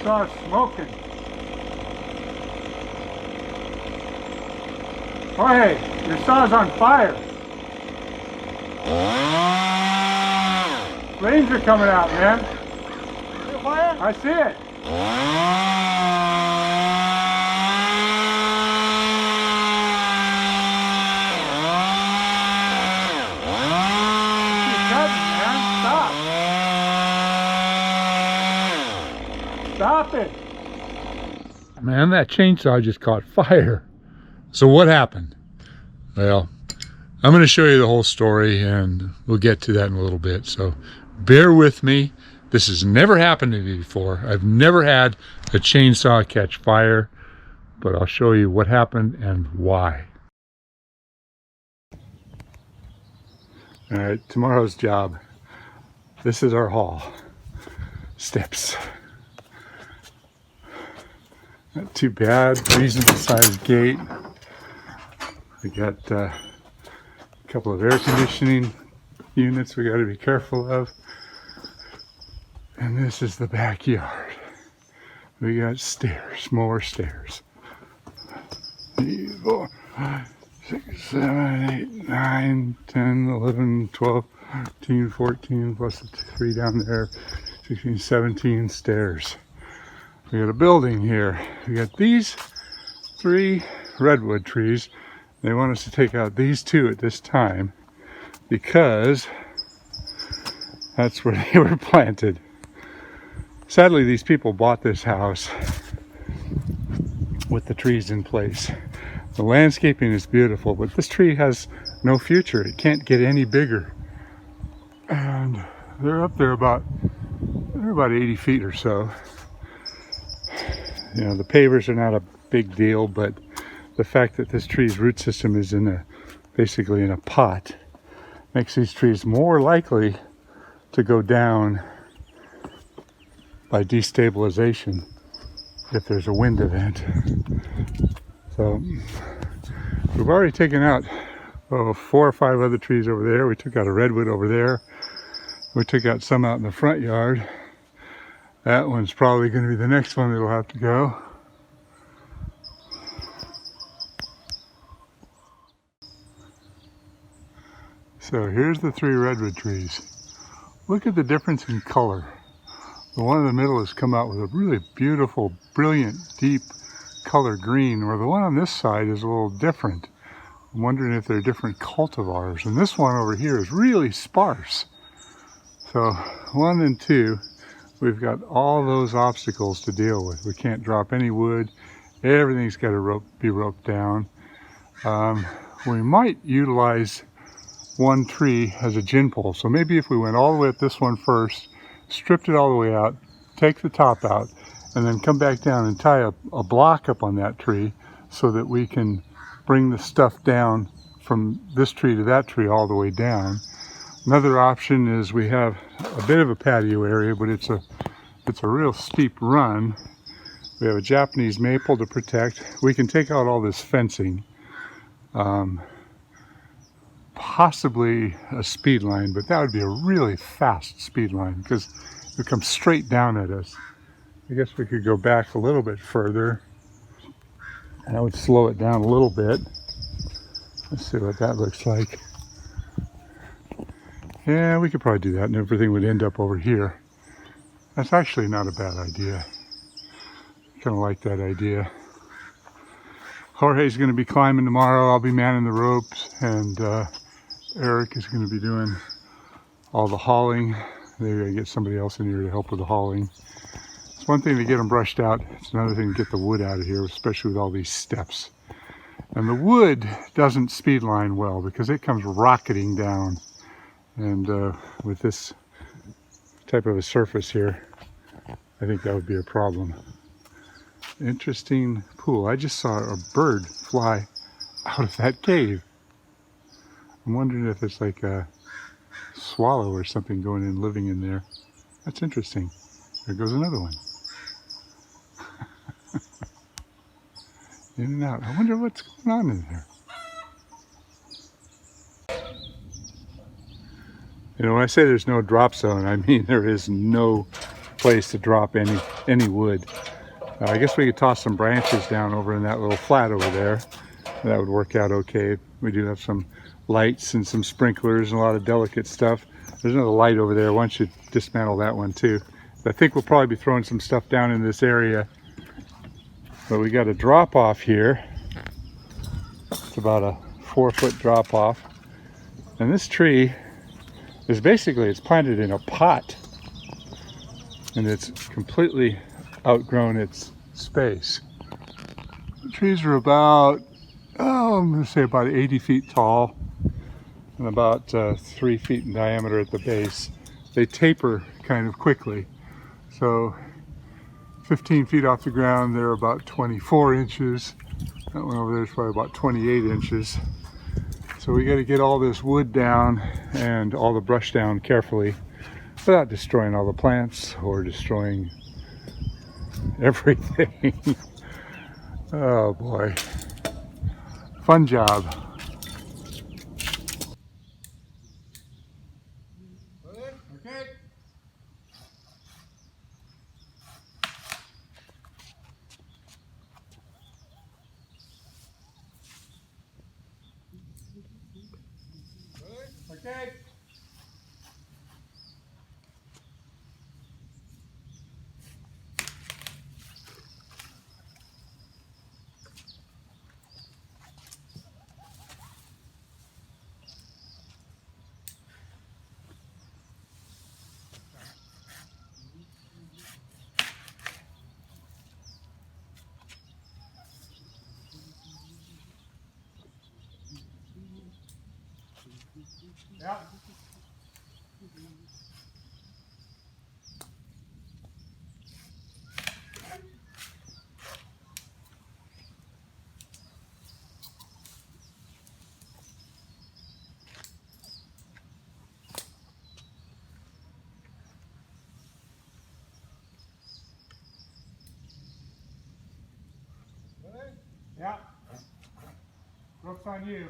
saw's smoking. Oh hey, your saw's on fire. Flames are coming out, man. See the fire? I see it. Keep cutting, man. Stop. Stop it. Man, that chainsaw just caught fire. So what happened? Well, I'm going to show you the whole story and we'll get to that in a little bit. So bear with me. This has never happened to me before. I've never had a chainsaw catch fire, but I'll show you what happened and why. All right, tomorrow's job. This is our haul. Steps. Not too bad, reasonable sized gate. We got a couple of air conditioning units we got to be careful of. And this is the backyard. We got stairs, more stairs. 3, 4, 5, 6, 7, 8, 9, 10, 11, 12, 13, 14, plus the 3 down there, 16, 17 stairs. We got a building here. We got these 3 redwood trees. They want us to take out these 2 at this time because that's where they were planted. Sadly, these people bought this house with the trees in place. The landscaping is beautiful, but this tree has no future. It can't get any bigger. And they're up there about 80 feet or so. You know, the pavers are not a big deal, but the fact that this tree's root system is basically in a pot makes these trees more likely to go down by destabilization if there's a wind event. So we've already taken out 4 or 5 other trees over there. We took out a redwood over there. We took out some out in the front yard. That one's probably going to be the next one that'll have to go. So here's the 3 redwood trees. Look at the difference in color. The one in the middle has come out with a really beautiful, brilliant, deep color green, where the one on this side is a little different. I'm wondering if they're different cultivars. And this one over here is really sparse. So 1 and 2, we've got all those obstacles to deal with. We can't drop any wood. Everything's got to be roped down. We might utilize 1 tree as a gin pole. So maybe if we went all the way up this one first, stripped it all the way out, take the top out, and then come back down and tie a block up on that tree so that we can bring the stuff down from this tree to that tree all the way down. Another option is we have a bit of a patio area, but it's a real steep run. We have a Japanese maple to protect. We can take out all this fencing. Possibly a speed line, but that would be a really fast speed line because it would come straight down at us. I guess we could go back a little bit further and I would slow it down a little bit. Let's see what that looks like. Yeah, we could probably do that and everything would end up over here. That's actually not a bad idea. Kind of like that idea. Jorge's going to be climbing tomorrow. I'll be manning the ropes, and Eric is going to be doing all the hauling. They're going to get somebody else in here to help with the hauling. It's one thing to get them brushed out. It's another thing to get the wood out of here, especially with all these steps. And the wood doesn't speed line well because it comes rocketing down. And with this type of a surface here, I think that would be a problem. Interesting pool. I just saw a bird fly out of that cave. I'm wondering if it's like a swallow or something going in, living in there. That's interesting. There goes another one. In and out. I wonder what's going on in there. You know, when I say there's no drop zone, I mean there is no place to drop any wood. I guess we could toss some branches down over in that little flat over there. That would work out okay. We do have some lights and some sprinklers and a lot of delicate stuff. There's another light over there. Why don't you dismantle that one too? But I think we'll probably be throwing some stuff down in this area. But we got a drop off here. It's about a 4-foot drop off. And this tree is basically, it's planted in a pot. And it's completely outgrown its space. The trees are about, I'm going to say about 80 feet tall and about 3 feet in diameter at the base. They taper kind of quickly. So 15 feet off the ground, they're about 24 inches. That one over there is probably about 28 inches. So we got to get all this wood down and all the brush down carefully without destroying all the plants or destroying everything. Oh boy. Fun job. Okay. Okay. Yeah. Yeah. Rope's on you.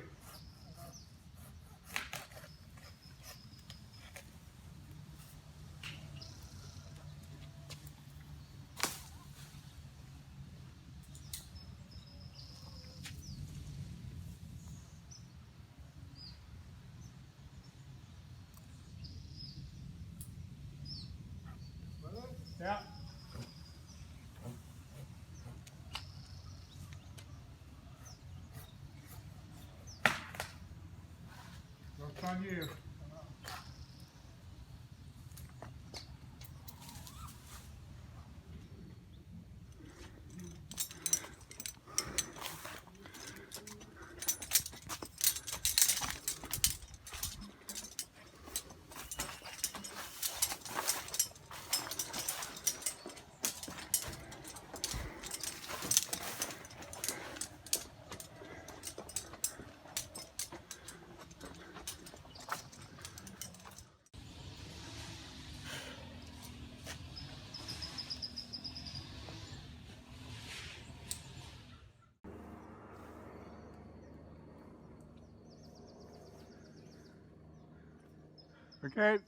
Yeah. Rope's on you. Okay.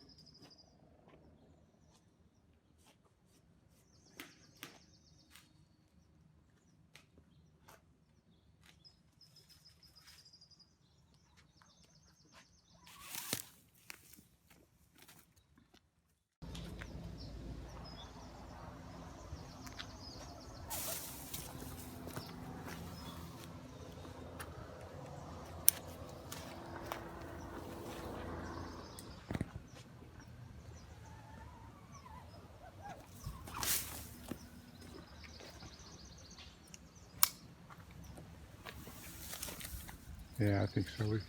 Yeah, I think so. We've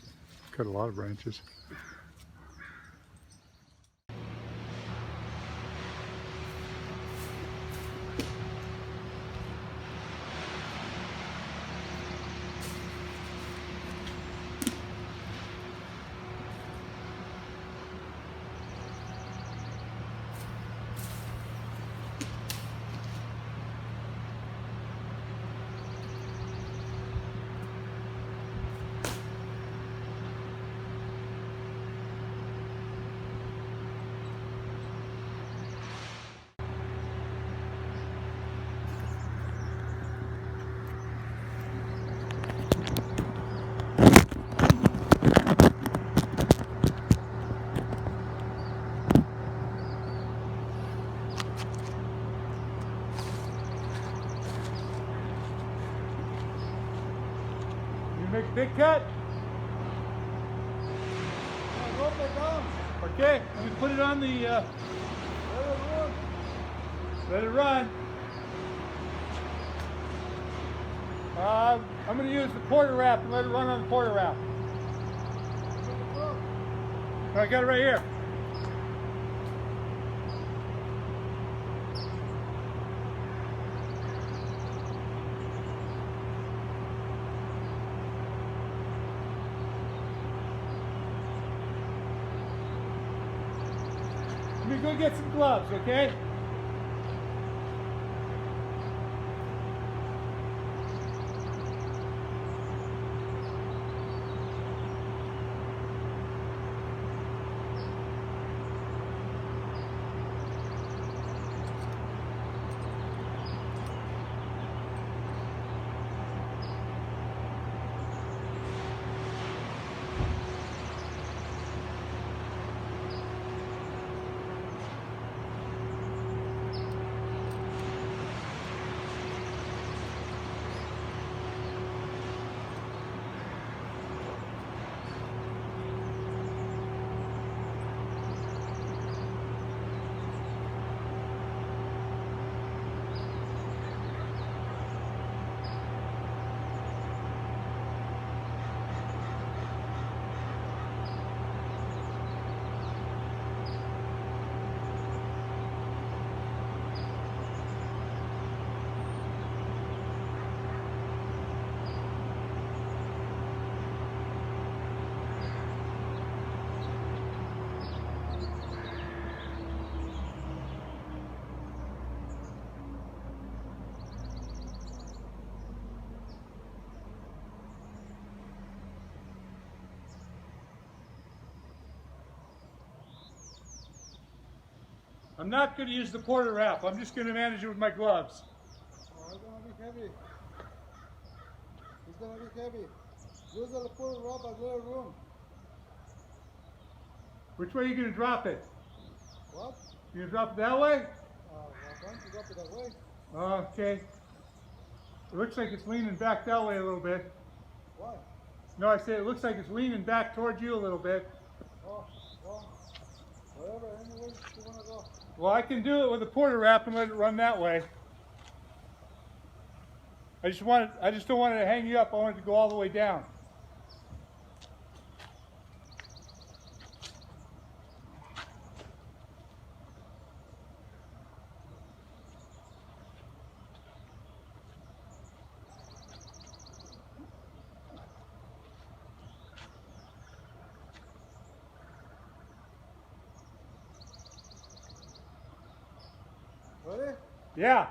cut a lot of branches. make a big cut? Rope it down. Okay, let me put it on the, let it run. I'm going to use the quarter wrap and let it run on the quarter wrap. I got it right here. Let me go get some gloves, okay? I'm not going to use the quarter wrap. I'm just going to manage it with my gloves. Oh, it's gonna be heavy. It's gonna be heavy. Use the quarter wrap as little room. Which way are you going to drop it? What? You going to drop it that way? I'm going to drop it that way. Okay. It looks like it's leaning back that way a little bit. Why? No, I said it looks like it's leaning back towards you a little bit. Oh, well, whatever, anyway, you wanna go. Well, I can do it with a quarter wrap and let it run that way. I just don't want it to hang you up. I want it to go all the way down. Ready? Yeah.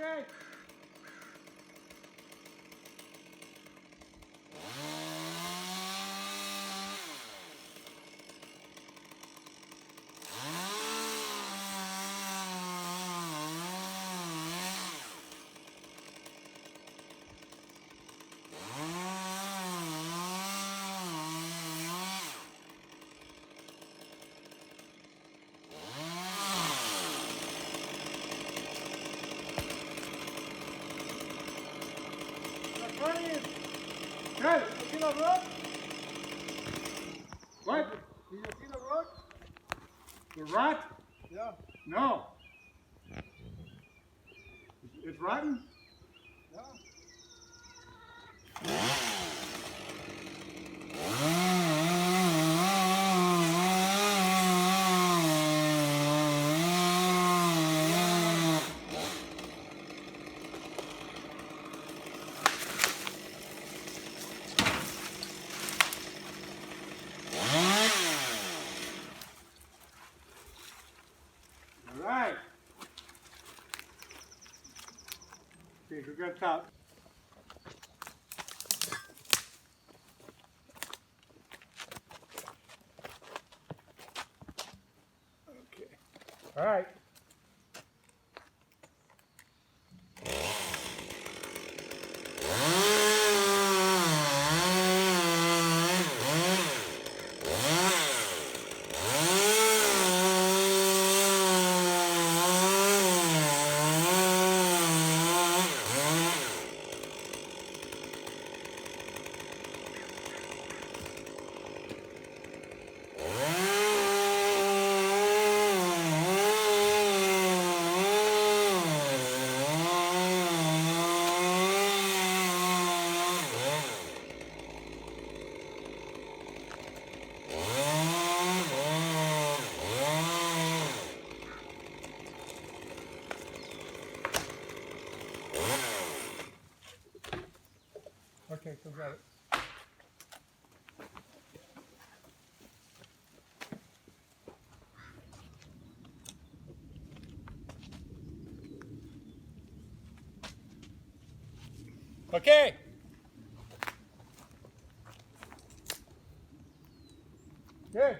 Okay. Good. You see the rock? What? Did you see the rock? The rot? Yeah. No. It's rotten? Yeah. got top. Okay. All right. Okay, so got it. Okay. Good.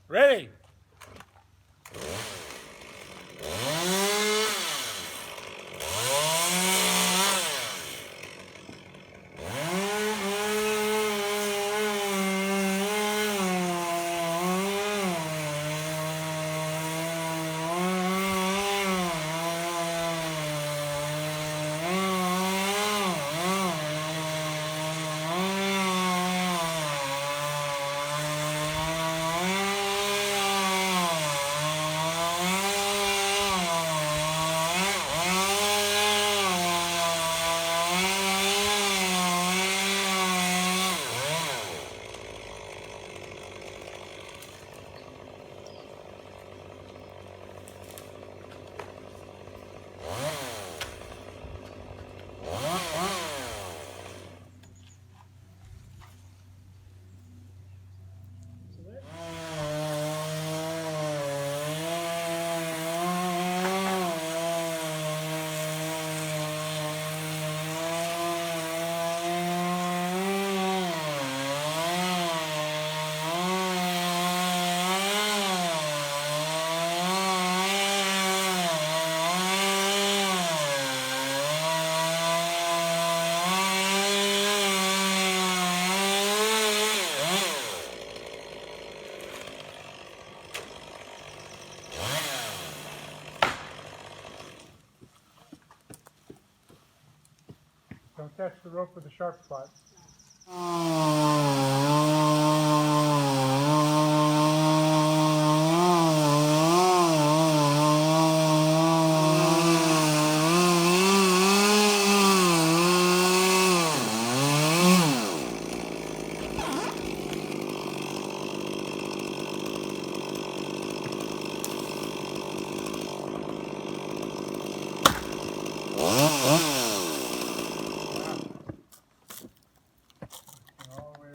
Ready? Don't touch the rope with the sharp spot. All the way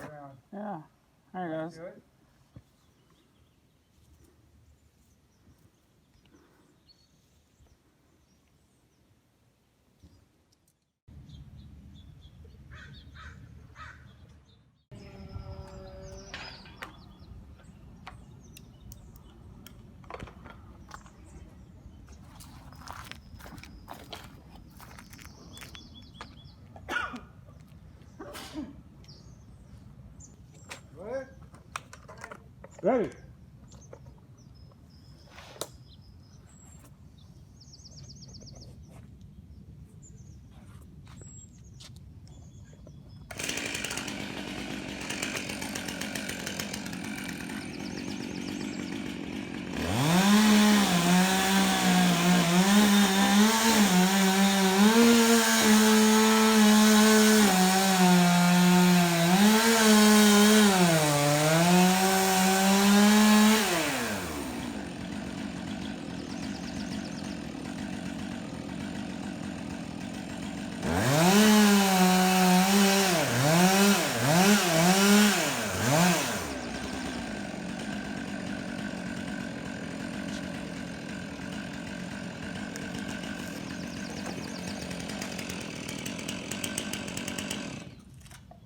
Ready.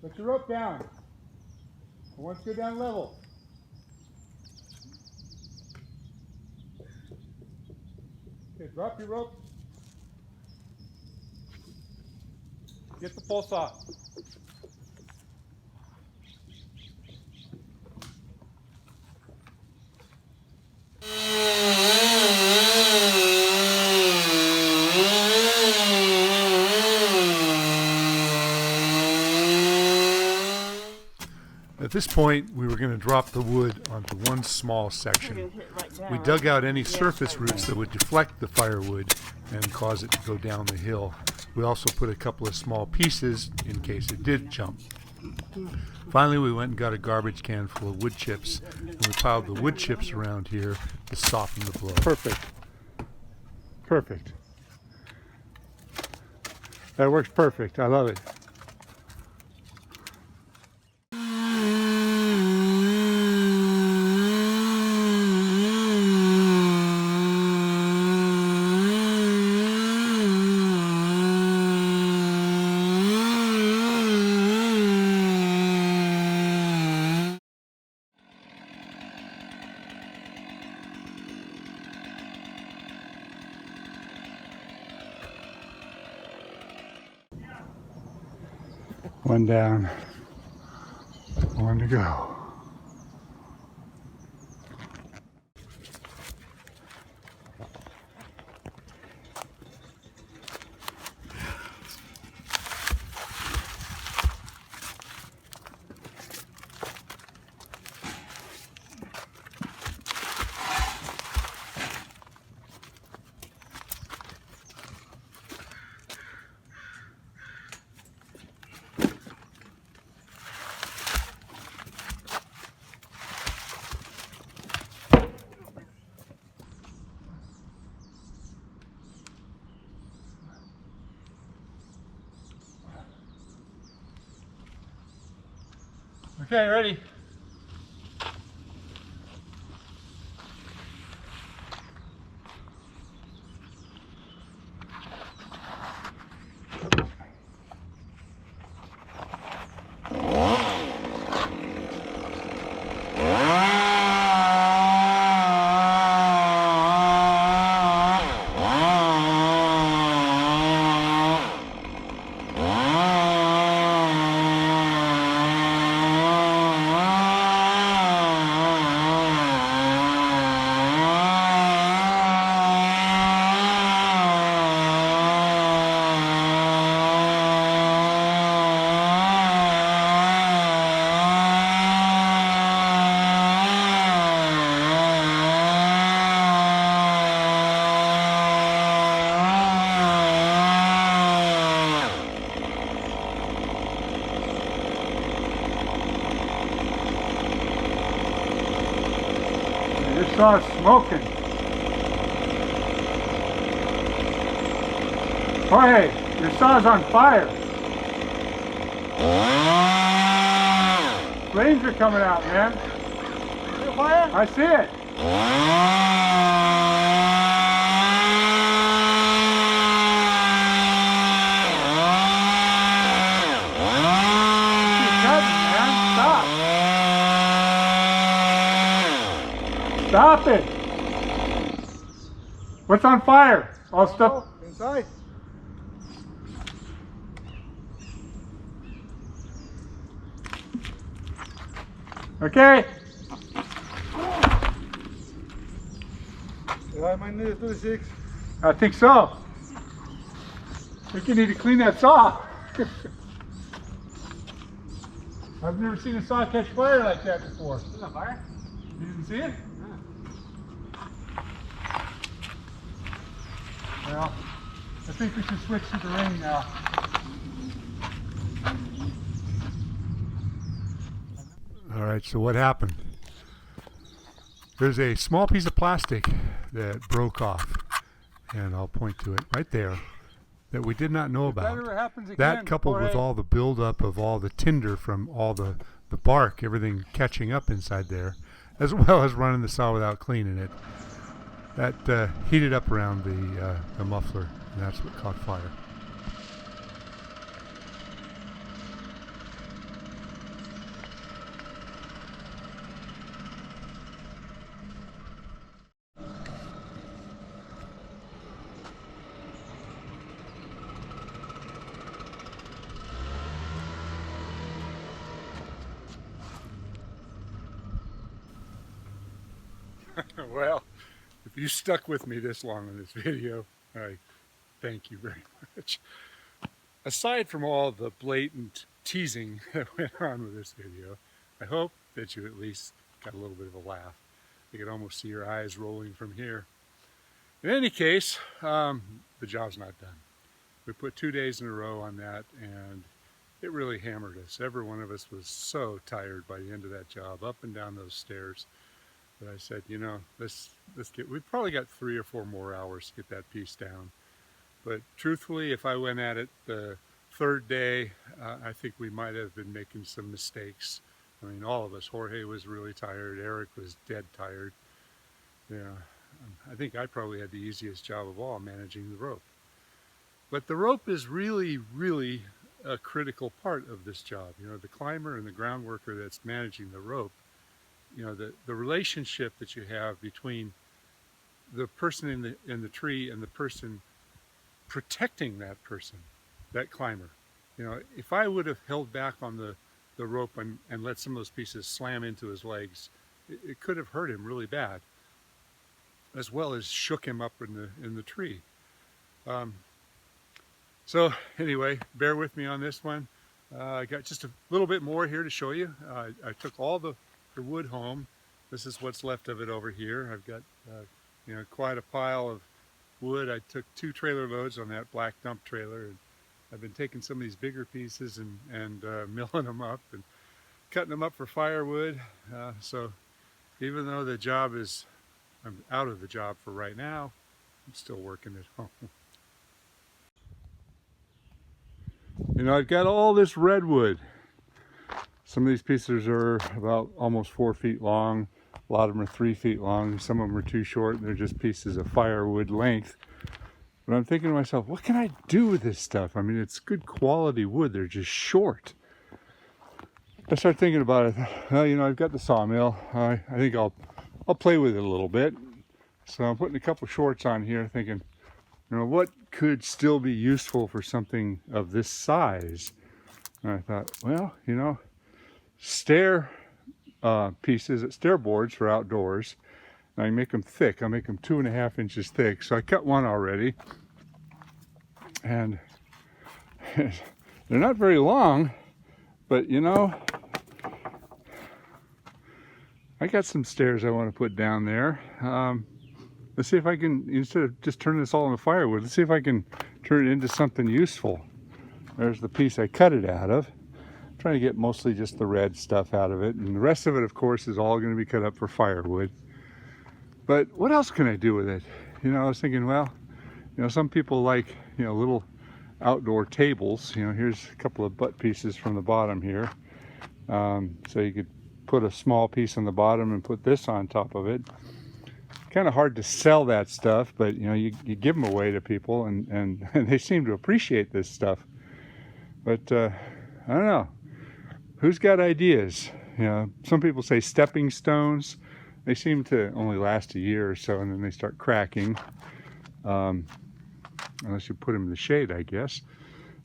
Put your rope down. I want you to go down level. Okay, drop your rope. Get the pulse off. At this point, we were going to drop the wood onto one small section. We dug out any surface roots that would deflect the firewood and cause it to go down the hill. We also put a couple of small pieces in case it did jump. Finally, we went and got a garbage can full of wood chips, and we piled the wood chips around here to soften the blow. Perfect. Perfect. That works perfect. I love it. One down, one to go. Okay, ready? Your saw's smoking. Jorge, your saw's on fire. Flames are coming out, man. See the fire? I see it. Keep cutting, man. Stop. Stop it. What's on fire? All stuff. Inside. Okay. Yeah, I might need a 36. I think so. I think you need to clean that saw. I've never seen a saw catch fire like that before. Is that fire? You didn't see it? Well, I think we should switch to the ring now. All right, so what happened? There's a small piece of plastic that broke off, and I'll point to it right there, that we did not know about. That coupled with all the buildup of all the tinder from all the bark, everything catching up inside there, as well as running the saw without cleaning it, that heated up around the muffler, and that's what caught fire. Well, if you stuck with me this long in this video, I thank you very much. Aside from all the blatant teasing that went on with this video, I hope that you at least got a little bit of a laugh. You could almost see your eyes rolling from here. In any case, the job's not done. We put 2 days in a row on that, and it really hammered us. Every one of us was so tired by the end of that job, up and down those stairs. But I said, you know, we've probably got 3 or 4 more hours to get that piece down. But truthfully, if I went at it the 3rd day, I think we might have been making some mistakes. I mean, all of us. Jorge was really tired. Eric was dead tired. Yeah, I think I probably had the easiest job of all, managing the rope. But the rope is really, really a critical part of this job. You know, the climber and the ground worker that's managing the rope, you know, the relationship that you have between the person in the tree and the person protecting that person, that climber. You know, if I would have held back on the rope and let some of those pieces slam into his legs, it could have hurt him really bad, as well as shook him up in the tree. So anyway, bear with me on this one. I got just a little bit more here to show you. I took all the wood home. This is what's left of it over here. I've got you know, quite a pile of wood. I took 2 trailer loads on that black dump trailer, and I've been taking some of these bigger pieces and milling them up and cutting them up for firewood. So even though the job is, I'm out of the job for right now, I'm still working at home. You know, I've got all this redwood. Some of these pieces are about almost 4 feet long. A lot of them are 3 feet long. Some of them are too short. They're just pieces of firewood length. But I'm thinking to myself, what can I do with this stuff? I mean, it's good quality wood. They're just short. I start thinking about it. Well, you know, I've got the sawmill. I think I'll play with it a little bit. So I'm putting a couple shorts on here, thinking, you know, what could still be useful for something of this size? And I thought, well, you know, stair pieces, stair boards for outdoors. And I make them thick. I make them 2.5 inches thick. So I cut one already, and they're not very long, but you know, I got some stairs I want to put down there. Let's see if I can, instead of just turning this all into firewood, let's see if I can turn it into something useful. There's the piece I cut it out of. I'm trying to get mostly just the red stuff out of it, and the rest of it, of course, is all going to be cut up for firewood. But what else can I do with it? You know, I was thinking, well, you know, some people like, you know, little outdoor tables. You know, here's a couple of butt pieces from the bottom here. So you could put a small piece on the bottom and put this on top of it. Kind of hard to sell that stuff, but you know, you give them away to people, and they seem to appreciate this stuff. But I don't know, who's got ideas? You know, some people say stepping stones. They seem to only last a year or so, and then they start cracking, unless you put them in the shade, I guess.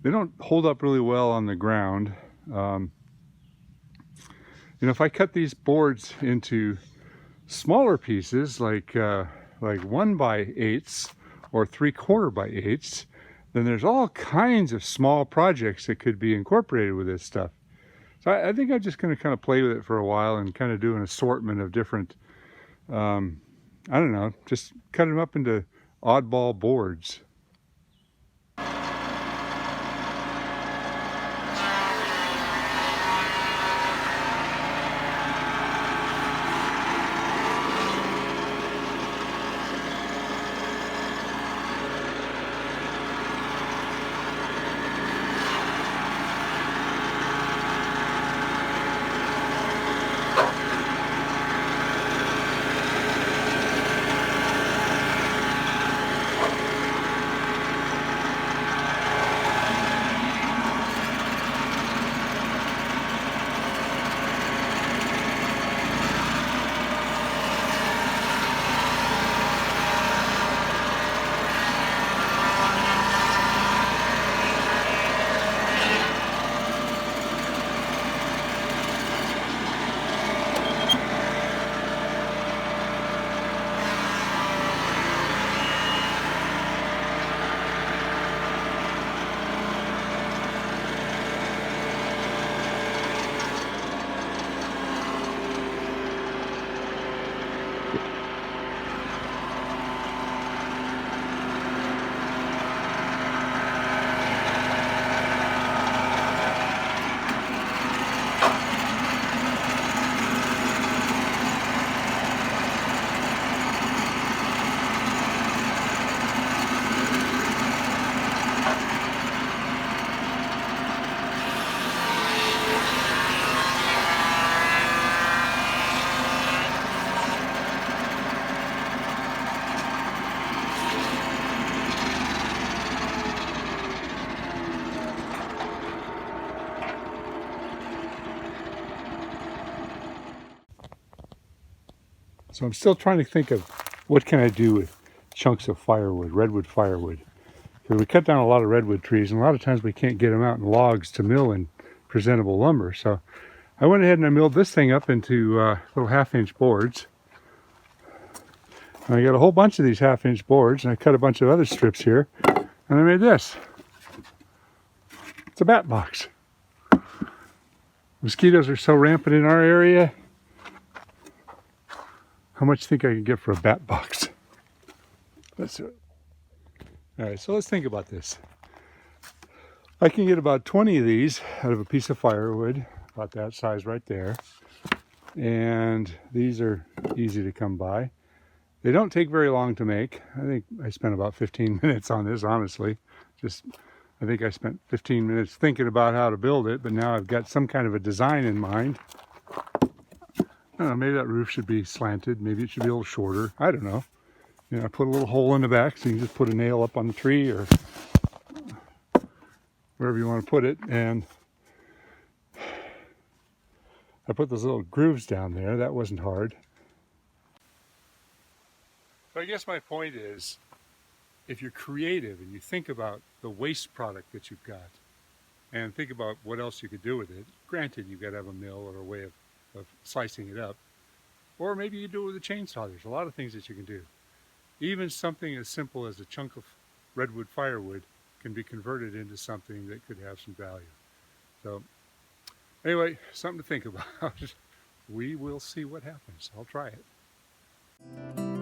They don't hold up really well on the ground. You know, if I cut these boards into smaller pieces, like like 1x8 or 3/4x8, then there's all kinds of small projects that could be incorporated with this stuff. So I think I'm just going to kind of play with it for a while and kind of do an assortment of different, I don't know, just cut them up into oddball boards. So I'm still trying to think of what can I do with chunks of firewood, redwood firewood. Because we cut down a lot of redwood trees, and a lot of times we can't get them out in logs to mill in presentable lumber. So I went ahead and I milled this thing up into little 1/2-inch boards. And I got a whole bunch of these 1/2-inch boards, and I cut a bunch of other strips here, and I made this. It's a bat box. Mosquitoes are so rampant in our area. How much do you think I can get for a bat box? Let's do it. All right, so let's think about this. I can get about 20 of these out of a piece of firewood, about that size right there. And these are easy to come by. They don't take very long to make. I think I spent about 15 minutes on this, honestly. I think I spent 15 minutes thinking about how to build it, but now I've got some kind of a design in mind. I don't know, maybe that roof should be slanted. Maybe it should be a little shorter. I don't know. You know, I put a little hole in the back so you can just put a nail up on the tree or wherever you want to put it. And I put those little grooves down there. That wasn't hard. So I guess my point is, if you're creative and you think about the waste product that you've got and think about what else you could do with it, granted you've got to have a mill or a way of slicing it up, or maybe you do it with a chainsaw. There's a lot of things that you can do. Even something as simple as a chunk of redwood firewood can be converted into something that could have some value. So anyway, something to think about. We will see what happens. I'll try it.